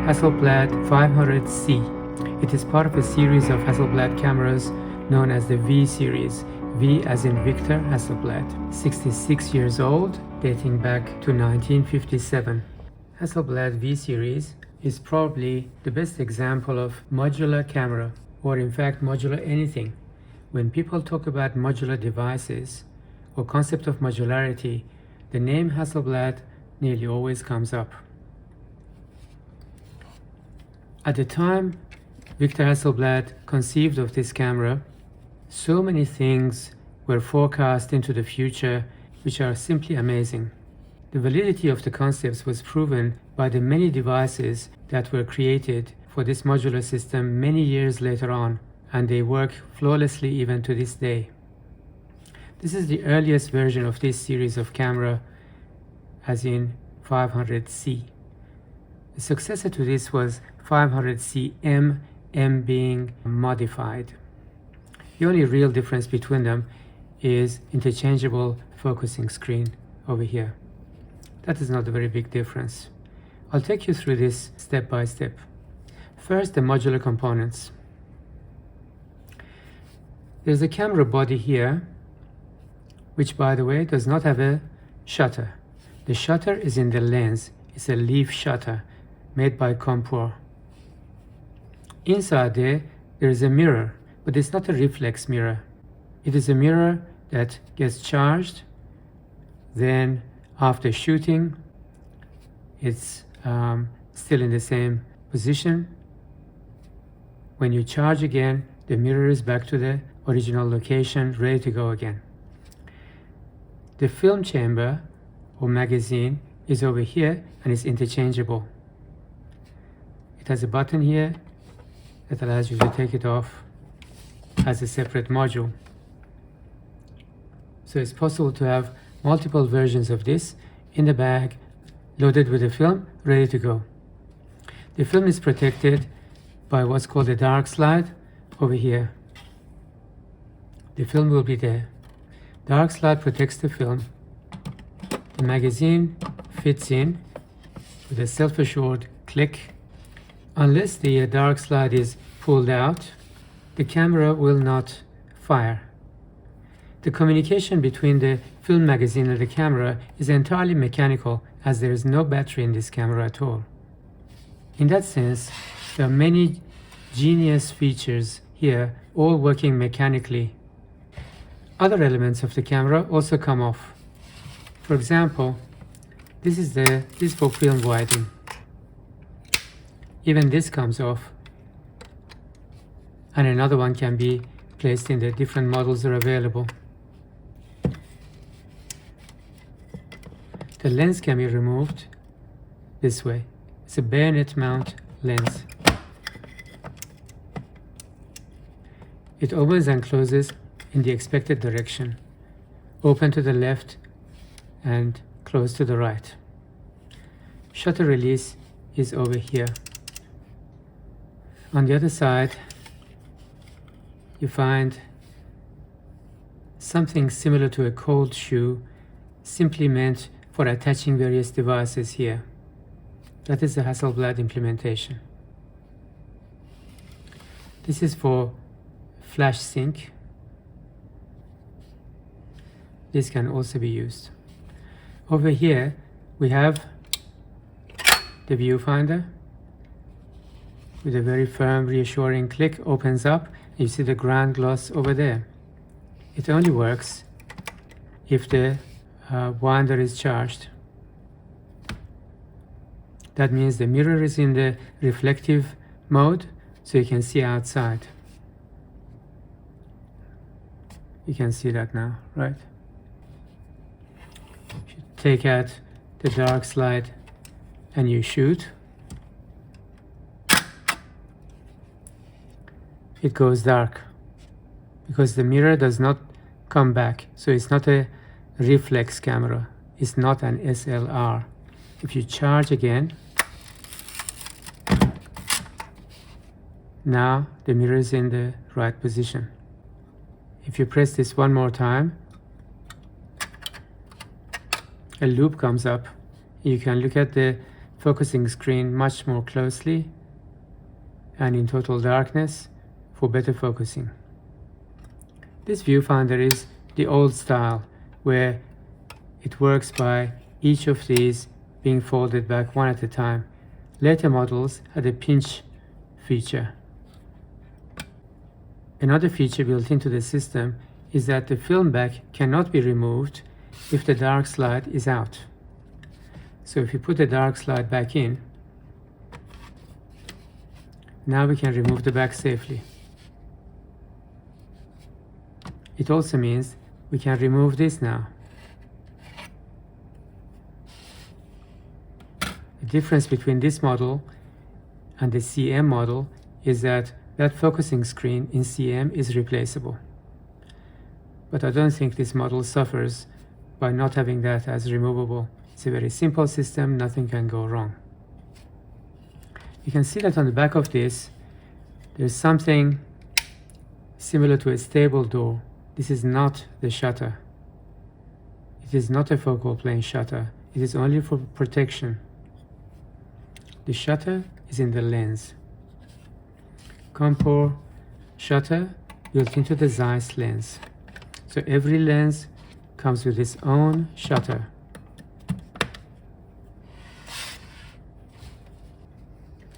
Hasselblad 500c. It is part of a series of Hasselblad cameras known as the V series. V as in Victor Hasselblad. 66 years old, dating back to 1957. Hasselblad V series is probably the best example of modular camera, or in fact modular anything. When people talk about modular devices or concept of modularity, the name Hasselblad nearly always comes up. At the time Victor Hasselblad conceived of this camera, so many things were forecast into the future which are simply amazing. The validity of the concepts was proven by the many devices that were created for this modular system many years later on, and they work flawlessly even to this day. This is the earliest version of this series of camera, as in 500c. The successor to this was 500cm, M being modified. The only real difference between them is interchangeable focusing screen over here. That is not a very big difference. I'll take you through this step by step. First, the modular components. There's a camera body here, which by the way does not have a shutter. The shutter is in the lens. It's a leaf shutter made by Compur. Inside there is a mirror, but it's not a reflex mirror. It is a mirror that gets charged, then after shooting it's still in the same position. When you charge again, the mirror is back to the original location, ready to go again. The film chamber or magazine is over here and it's interchangeable. It has a button here that allows you to take it off as a separate module. So it's possible to have multiple versions of this in the bag, loaded with the film, ready to go. The film is protected by what's called a dark slide over here. The film will be there. Dark slide protects the film. The magazine fits in with a self-assured click. Unless the dark slide is pulled out, the camera will not fire. The communication between the film magazine and the camera is entirely mechanical, as there is no battery in this camera at all. In that sense, there are many genius features here, all working mechanically. Other elements of the camera also come off. For example, this is for film winding. Even this comes off, and another one can be placed in the different models that are available. The lens can be removed this way. It's a bayonet mount lens. It opens and closes in the expected direction. Open to the left and close to the right. Shutter release is over here. On the other side, you find something similar to a cold shoe, simply meant for attaching various devices here. That is the Hasselblad implementation. This is for flash sync. This can also be used. Over here we have the viewfinder with a very firm, reassuring click. Opens up. You see the ground glass over there. It only works if the winder is charged. That means the mirror is in the reflective mode, so you can see outside. You can see that now, right? If you take out the dark slide and you shoot, it goes dark because the mirror does not come back. So it's not a reflex camera. It's not an SLR. If you charge again, now the mirror is in the right position. If you press this one more time, a loop comes up. You can look at the focusing screen much more closely and in total darkness for better focusing. This viewfinder is the old style, where it works by each of these being folded back one at a time. Later models had a pinch feature. Another feature built into the system is that the film back cannot be removed if the dark slide is out. So if you put the dark slide back in, now we can remove the back safely. It also means we can remove this now. The difference between this model and the CM model is that focusing screen in CM is replaceable. But I don't think this model suffers by not having that as removable. It's a very simple system, nothing can go wrong. You can see that on the back of this, there's something similar to a stable door. This is not the shutter. It is not a focal plane shutter. It is only for protection. The shutter is in the lens. Contour shutter built into the Zeiss lens. So every lens comes with its own shutter.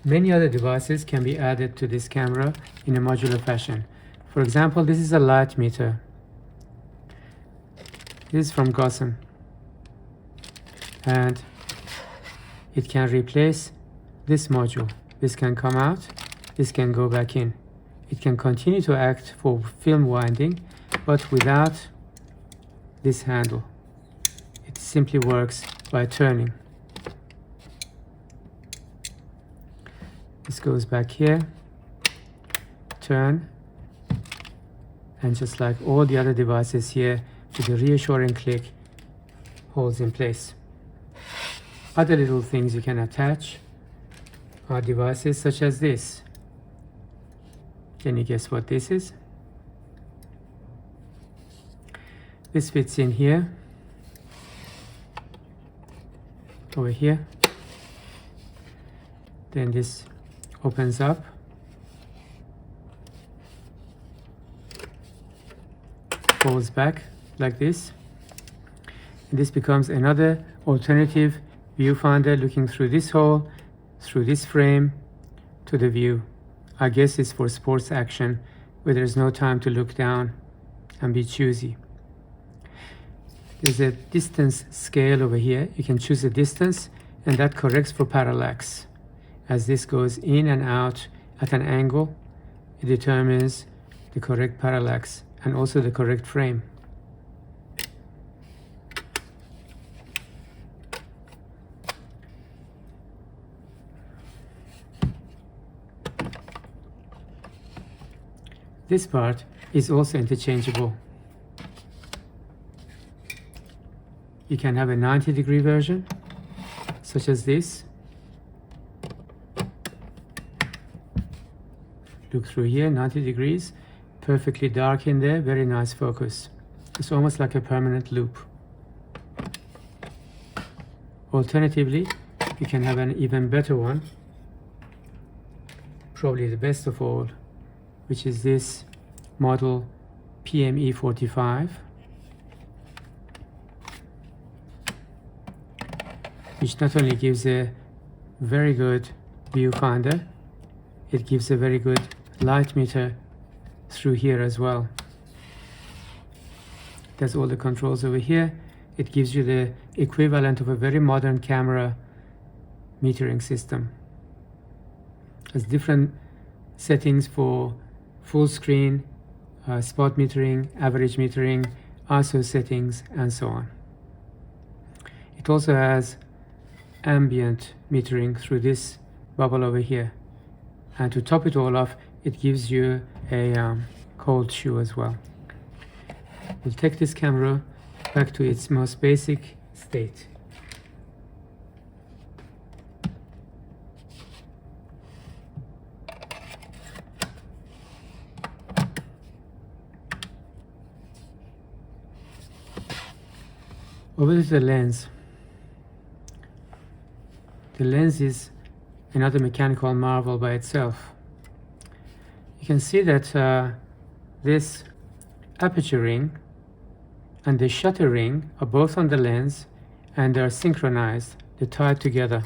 Many other devices can be added to this camera in a modular fashion. For example, this is a light meter. This is from Gossen, and it can replace this module. This can come out, this can go back in. It can continue to act for film winding, but without this handle. It simply works by turning. This goes back here, turn, and just like all the other devices here, with a reassuring click, holds in place. Other little things you can attach are devices such as this. Can you guess what this is? This fits in here, over here. Then this opens up, folds back like this, and this becomes another alternative viewfinder looking through this hole, through this frame to the view. I guess it's for sports action where there's no time to look down and be choosy. There's a distance scale over here. You can choose a distance, and that corrects for parallax. As this goes in and out at an angle, it determines the correct parallax and also the correct frame. This part is also interchangeable. You can have a 90-degree version, such as this. Look through here, 90 degrees, perfectly dark in there, very nice focus. It's almost like a permanent loop. Alternatively, you can have an even better one, probably the best of all, which is this model PME45, which not only gives a very good viewfinder, it gives a very good light meter through here as well. There's all the controls over here. It gives you the equivalent of a very modern camera metering system. There's different settings for full screen, spot metering, average metering, ISO settings, and so on. It also has ambient metering through this bubble over here. And to top it all off, it gives you a cold shoe as well. We'll take this camera back to its most basic state. Over to the lens. the lens is another mechanical marvel by itself. You can see that this aperture ring and the shutter ring are both on the lens, and they are synchronized. They're tied together.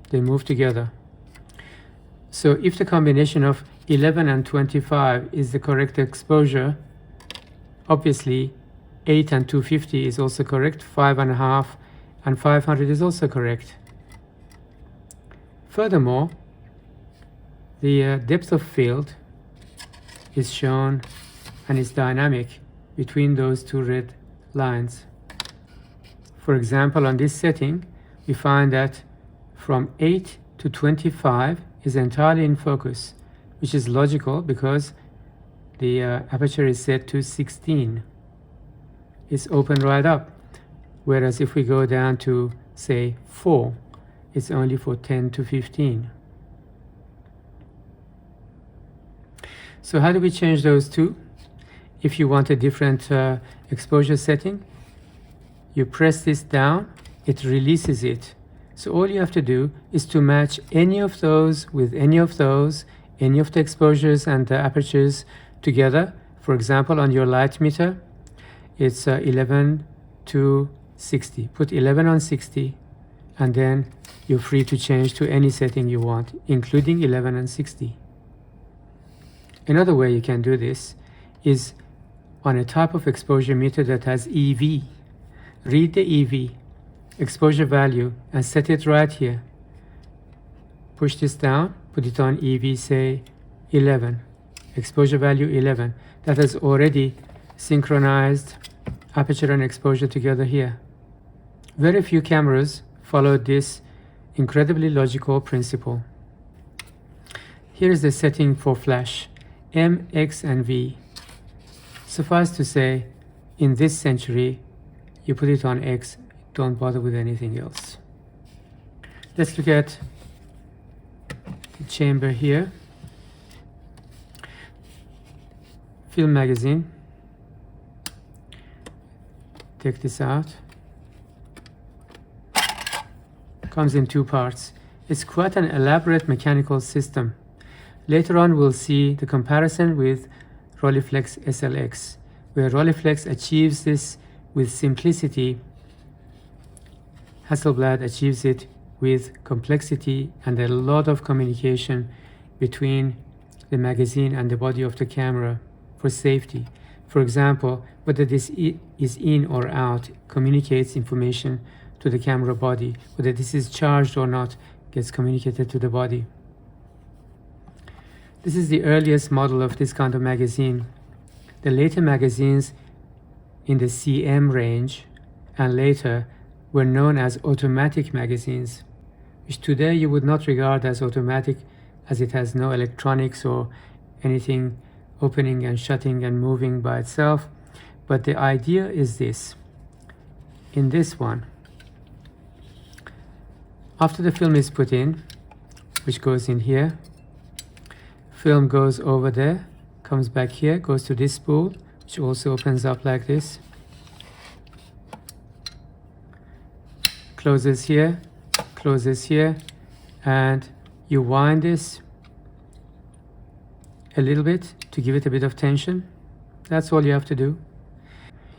They move together. So if the combination of 11 and 25 is the correct exposure, obviously 8 and 250 is also correct, 5.5 and 500 is also correct. Furthermore, the depth of field is shown and is dynamic between those two red lines. For example, on this setting, we find that from 8 to 25 is entirely in focus, which is logical because the aperture is set to 16. It's open right up. Whereas if we go down to, say, 4, it's only for 10 to 15. So how do we change those two? If you want a different exposure setting, you press this down, it releases it. So all you have to do is to match any of those with any of those, any of the exposures and the apertures together. For example, on your light meter, it's 11 to 60. Put 11 on 60, and then you're free to change to any setting you want, including 11 and 60. Another way you can do this is on a type of exposure meter that has EV. Read the EV exposure value and set it right here. Push this down, put it on EV, say 11, exposure value 11. That has already synchronized aperture and exposure together here. Very few cameras followed this incredibly logical principle. Here is the setting for flash, M, X, and V. Suffice to say, in this century, you put it on X, don't bother with anything else. Let's look at the chamber here. Film magazine. Take this out. Comes in two parts. It's quite an elaborate mechanical system. Later on, we'll see the comparison with Rolleiflex SLX, where Rolleiflex achieves this with simplicity. Hasselblad achieves it with complexity and a lot of communication between the magazine and the body of the camera for safety. For example, whether this is in or out communicates information to the camera body. Whether this is charged or not gets communicated to the body. This is the earliest model of this kind of magazine. The later magazines in the CM range and later were known as automatic magazines, which today you would not regard as automatic, as it has no electronics or anything opening and shutting and moving by itself. But the idea is this. In this one, after the film is put in, which goes in here, film goes over there, comes back here, goes to this spool, which also opens up like this, closes here, and you wind this a little bit to give it a bit of tension. That's all you have to do.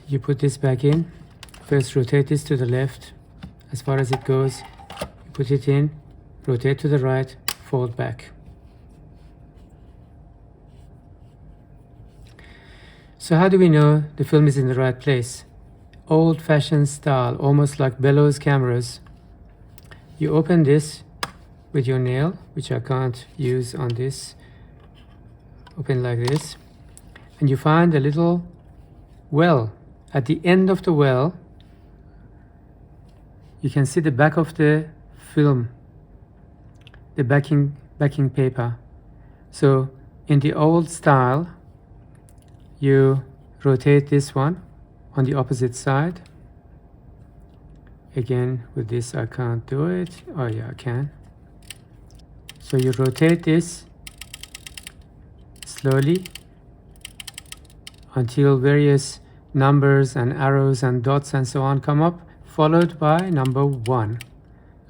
You put this back in. First rotate this to the left as far as it goes. You put it in, rotate to the right, fold back. So how do we know the film is in the right place? Old-fashioned style, almost like bellows cameras. You open this with your nail, which I can't use on this. Open like this, and you find a little well. At the end of the well, you can see the back of the film, the backing paper. So in the old style, you rotate this one on the opposite side. Again, with this I can't do it. Oh yeah, I can. So you rotate this slowly until various numbers and arrows and dots and so on come up, followed by number 1.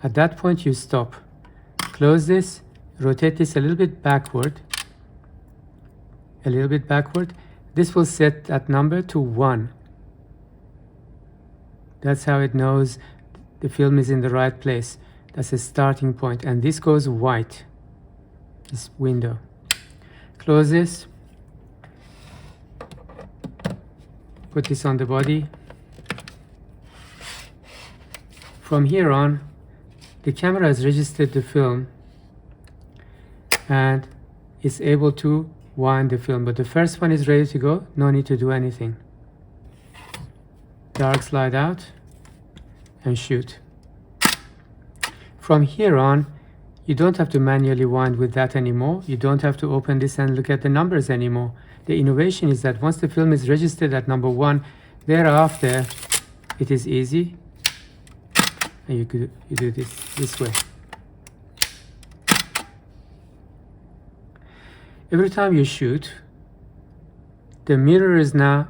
At that point you stop. Close this, rotate this a little bit backward. This will set that number to 1. That's how it knows the film is in the right place. That's a starting point. And this goes white, this window. Close this. Put this on the body. From here on, the camera has registered the film and is able to wind the film. But the first one is ready to go. No need to do anything. Dark slide out and shoot. From here on, you don't have to manually wind with that anymore. You don't have to open this and look at the numbers anymore. The innovation is that once the film is registered at number 1, thereafter it is easy, and you do this way. Every time you shoot, the mirror is now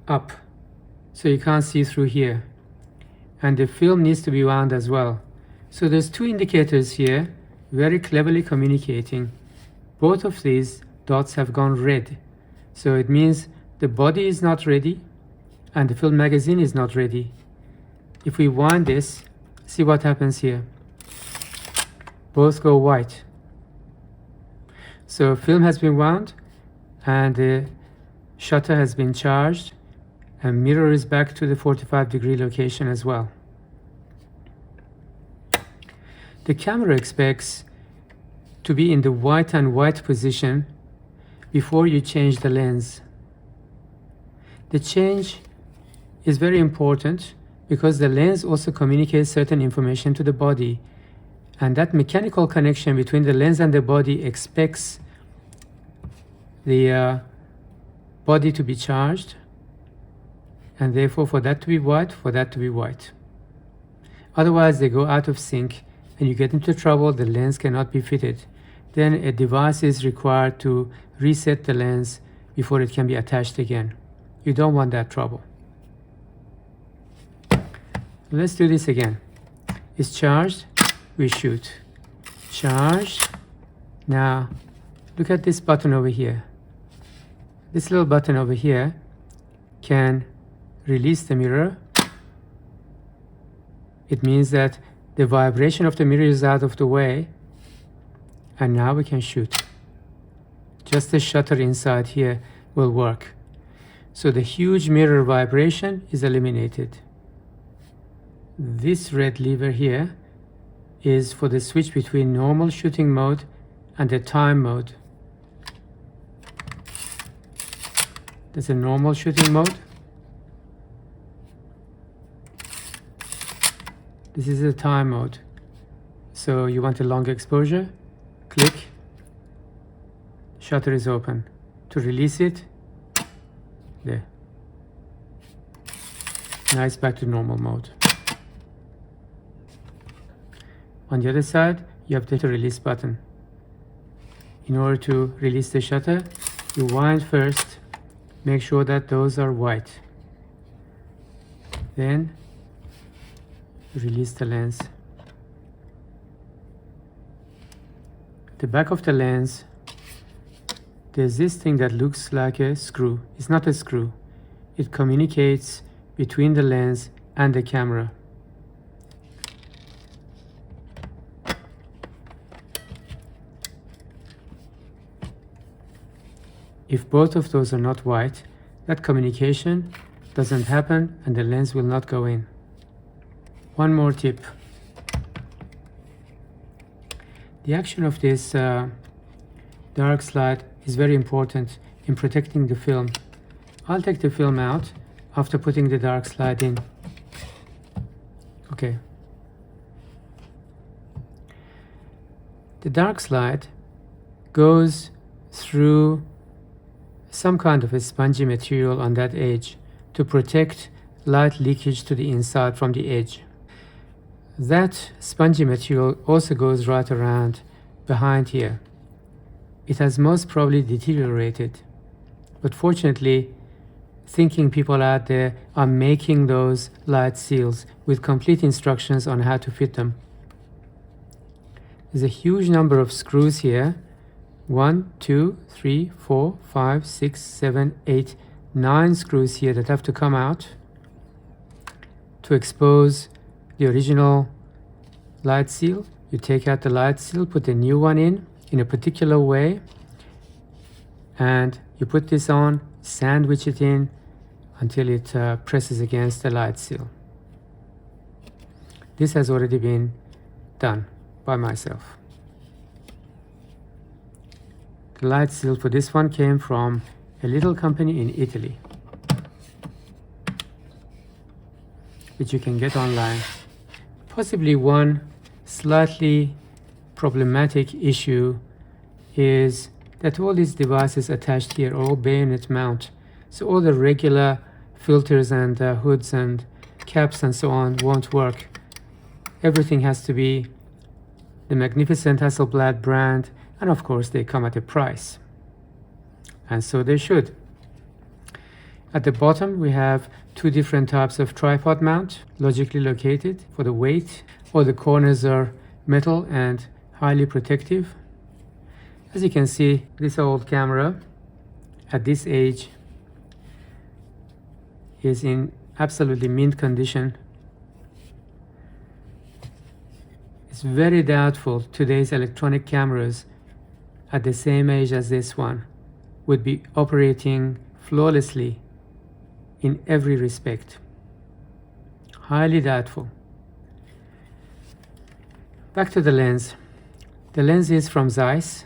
up, so you can't see through here, and the film needs to be wound as well. So there's 2 indicators here, very cleverly communicating. Both of these dots have gone red, so it means the body is not ready and the film magazine is not ready. If we wind this, see what happens here. Both go white. So film has been wound and the shutter has been charged, and mirror is back to the 45-degree location as well. The camera expects to be in the white and white position before you change the lens. The change is very important because the lens also communicates certain information to the body, and that mechanical connection between the lens and the body expects the body to be charged, and therefore for that to be white, for that to be white. Otherwise they go out of sync and you get into trouble. The lens cannot be fitted. Then a device is required to reset the lens before it can be attached again. You don't want that trouble. Let's do this again. It's charged, we shoot. Charged. Now look at this button over here. This little button over here can release the mirror. It means that the vibration of the mirror is out of the way, and now we can shoot. Just the shutter inside here will work. So the huge mirror vibration is eliminated. This red lever here is for the switch between normal shooting mode and the time mode. There's a normal shooting mode. This is the time mode. So you want a long exposure, click, shutter is open. To release it, there. Now it's back to normal mode. On the other side, you have the release button. In order to release the shutter, you wind first, make sure that those are white. Then release the lens. The back of the lens, there's this thing that looks like a screw. It's not a screw. It communicates between the lens and the camera. If both of those are not white, that communication doesn't happen and the lens will not go in. One more tip. The action of this dark slide is very important in protecting the film. I'll take the film out after putting the dark slide in. Okay. The dark slide goes through some kind of a spongy material on that edge to protect light leakage to the inside from the edge. That spongy material also goes right around behind here. It has most probably deteriorated, but fortunately thinking people out there are making those light seals with complete instructions on how to fit them. There's a huge number of screws here. 1, 2, 3, 4, 5, 6, 7, 8, 9 screws here that have to come out to expose the original light seal. You take out the light seal, put a new one in a particular way, and you put this on, sandwich it in until it presses against the light seal. This has already been done by myself. The light seal for this one came from a little company in Italy, which you can get online. Possibly one slightly problematic issue is that all these devices attached here are all bayonet mount. So all the regular filters and hoods and caps and so on won't work. Everything has to be the magnificent Hasselblad brand, and of course they come at a price. And so they should. At the bottom we have two different types of tripod mount, logically located for the weight. All the corners are metal and highly protective. As you can see, this old camera at this age is in absolutely mint condition. It's very doubtful today's electronic cameras at the same age as this one would be operating flawlessly in every respect. Highly doubtful. Back to the lens. The lens is from Zeiss.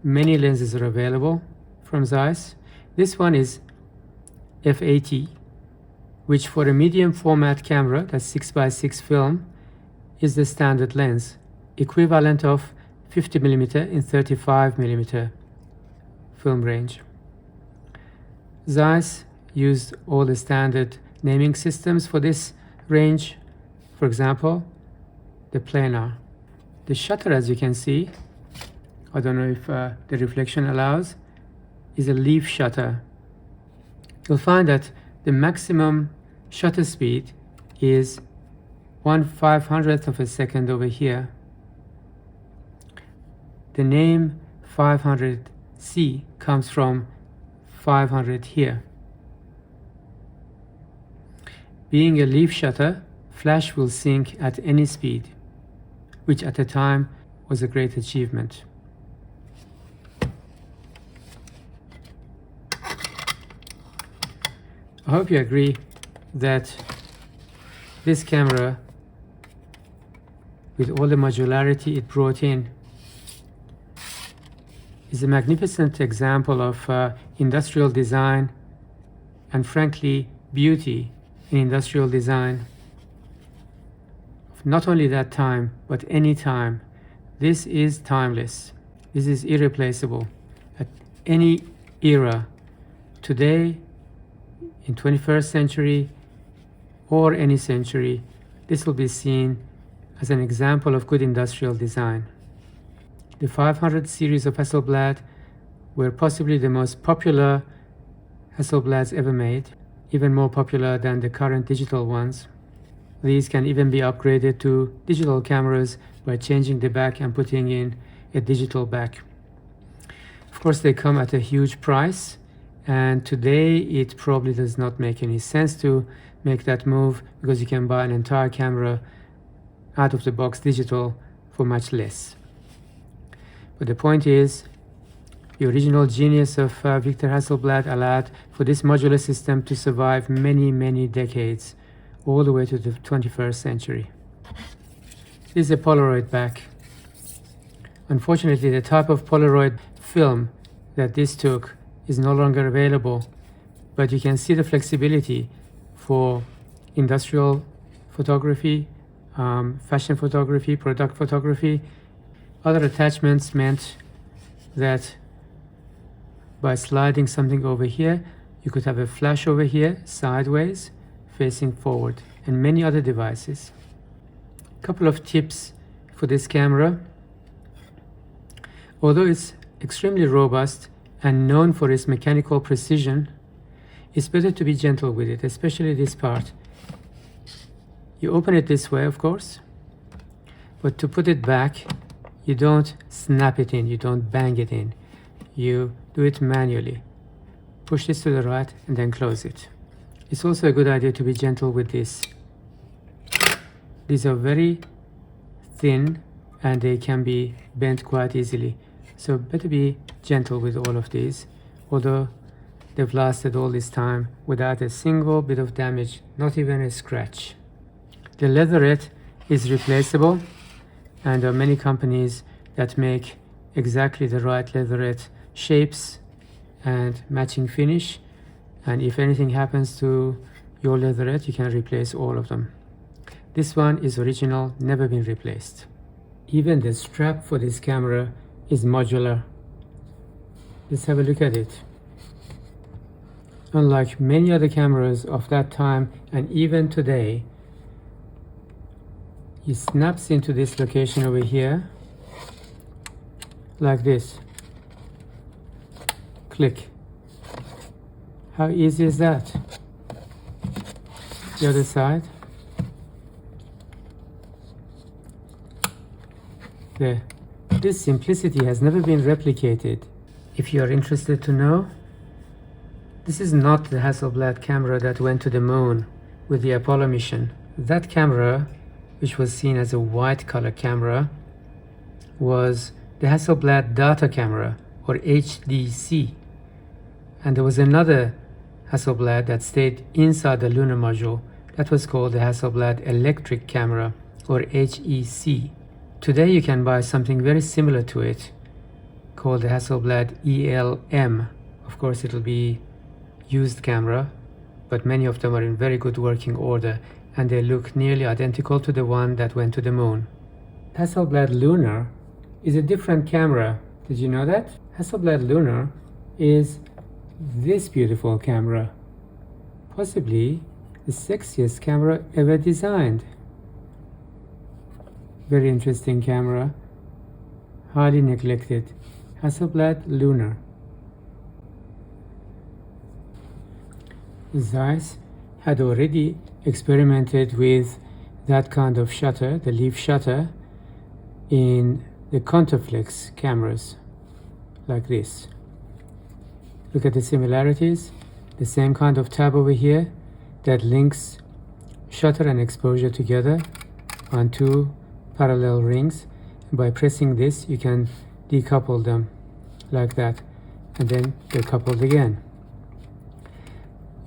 Many lenses are available from Zeiss. This one is f80, which for a medium format camera, that's 6x6 film, is the standard lens, equivalent of 50mm in 35mm film range. Zeiss used all the standard naming systems for this range. For example, the planar. The shutter, as you can see, I don't know if the reflection allows, is a leaf shutter. You'll find that the maximum shutter speed is 1/500th of a second over here. The name 500c comes from 500 here. Being a leaf shutter, flash will sync at any speed, which at the time was a great achievement. I hope you agree that this camera, with all the modularity it brought in, is a magnificent example of industrial design and, frankly, beauty in industrial design. Not only that time, but any time. This is timeless. This is irreplaceable. At any era, today, in 21st century, or any century, this will be seen as an example of good industrial design. The 500 series of Hasselblad were possibly the most popular Hasselblads ever made, even more popular than the current digital ones. These can even be upgraded to digital cameras by changing the back and putting in a digital back. Of course, they come at a huge price, and today it probably does not make any sense to make that move, because you can buy an entire camera out of the box digital for much less. But the point is, the original genius of Victor Hasselblad allowed for this modular system to survive many, many decades, all the way to the 21st century. This is a Polaroid back. Unfortunately, the type of Polaroid film that this took is no longer available, but you can see the flexibility for industrial photography, fashion photography, product photography. Other attachments meant that by sliding something over here, you could have a flash over here, sideways, facing forward, and many other devices. A couple of tips for this camera. Although it's extremely robust and known for its mechanical precision, it's better to be gentle with it, especially this part. You open it this way, of course, but to put it back, you don't snap it in, you don't bang it in. You do it manually. Push this to the right and then close it. It's also a good idea to be gentle with this. These are very thin and they can be bent quite easily. So better be gentle with all of these, although they've lasted all this time without a single bit of damage, not even a scratch. The leatherette is replaceable, and there are many companies that make exactly the right leatherette shapes and matching finish, and if anything happens to your leatherette, you can replace all of them. This one is original, never been replaced. Even the strap for this camera is modular. Let's have a look at it. Unlike many other cameras of that time and even today, it snaps into this location over here like this. Click. How easy is that? The other side. There. This simplicity has never been replicated. If you are interested to know, this is not the Hasselblad camera that went to the moon with the Apollo mission. That camera, which was seen as a white color camera, was the Hasselblad data camera, or HDC. And there was another Hasselblad that stayed inside the lunar module. That was called the Hasselblad electric camera, or HEC. Today you can buy something very similar to it called the Hasselblad ELM. Of course it'll be used camera, but many of them are in very good working order and they look nearly identical to the one that went to the moon. Hasselblad Lunar is a different camera. Did you know that? Hasselblad Lunar is this beautiful camera, possibly the sexiest camera ever designed. Very interesting camera, highly neglected. Hasselblad Lunar. Zeiss had already experimented with that kind of shutter, the leaf shutter, in the counterflex cameras, like this. Look at the similarities. The same kind of tab over here that links shutter and exposure together on two parallel rings. By pressing this, you can decouple them like that, and then they're coupled again.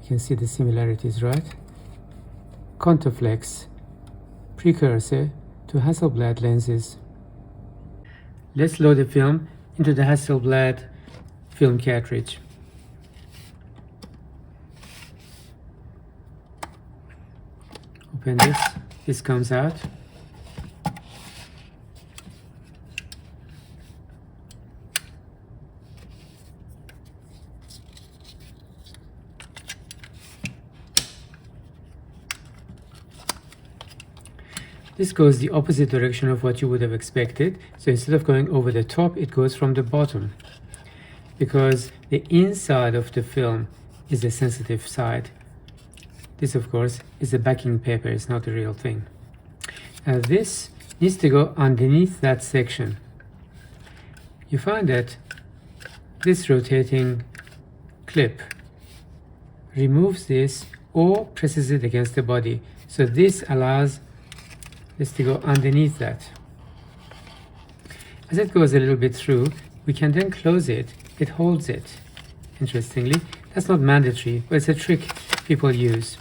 You can see the similarities, right? Counterflex, precursor to Hasselblad lenses. Let's load the film into the Hasselblad film cartridge. Open this. This comes out. This goes the opposite direction of what you would have expected. So instead of going over the top, it goes from the bottom, because the inside of the film is the sensitive side. This, of course, is the backing paper. It's not the real thing. This needs to go underneath that section. You find that this rotating clip removes this or presses it against the body. So this allows this to go underneath that. As it goes a little bit through, we can then close it. It holds it. Interestingly, that's not mandatory, but it's a trick people use.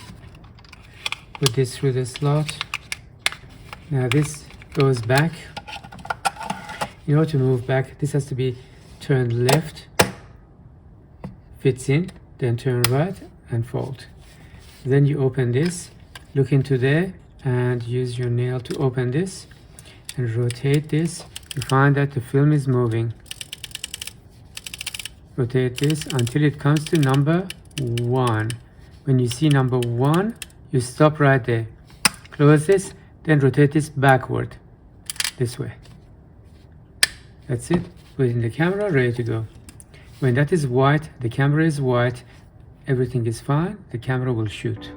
Put this through the slot. Now this goes back. In order to move back, this has to be turned left, fits in, then turn right and fold. Then you open this, look into there, and use your nail to open this and rotate this. You find that the film is moving. Rotate this until it comes to number 1. When you see number 1, you stop right there. Close this, then rotate this backward, this way. That's it. Put it in the camera, ready to go. When that is white, the camera is white, everything is fine, the camera will shoot.